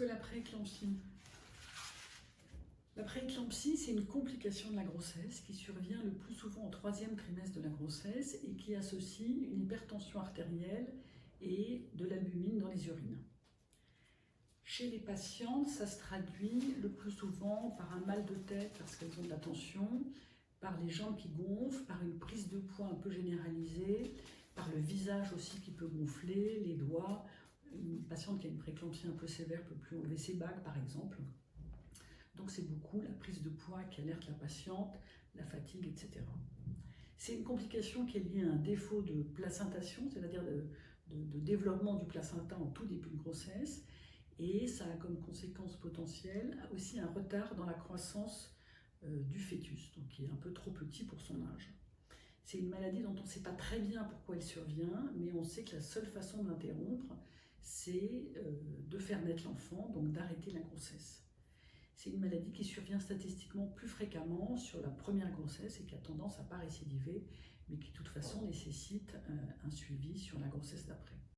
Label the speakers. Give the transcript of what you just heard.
Speaker 1: que la prééclampsie? La prééclampsie, c'est une complication de la grossesse qui survient le plus souvent au troisième trimestre de la grossesse et qui associe une hypertension artérielle et de l'albumine dans les urines. Chez les patientes, ça se traduit le plus souvent par un mal de tête parce qu'elles ont de la tension, par les jambes qui gonflent, par une prise de poids un peu généralisée, par le visage aussi qui peut gonfler, les doigts. Une patiente qui a une prééclampsie un peu sévère ne peut plus enlever ses bagues, par exemple. Donc c'est beaucoup la prise de poids qui alerte la patiente, la fatigue, etc. C'est une complication qui est liée à un défaut de placentation, c'est-à-dire de développement du placenta en tout début de grossesse, et ça a comme conséquence potentielle aussi un retard dans la croissance du fœtus, donc qui est un peu trop petit pour son âge. C'est une maladie dont on ne sait pas très bien pourquoi elle survient, mais on sait que la seule façon de l'interrompre, c'est de faire naître l'enfant, donc d'arrêter la grossesse. C'est une maladie qui survient statistiquement plus fréquemment sur la première grossesse et qui a tendance à ne pas récidiver, mais qui de toute façon nécessite un suivi sur la grossesse d'après.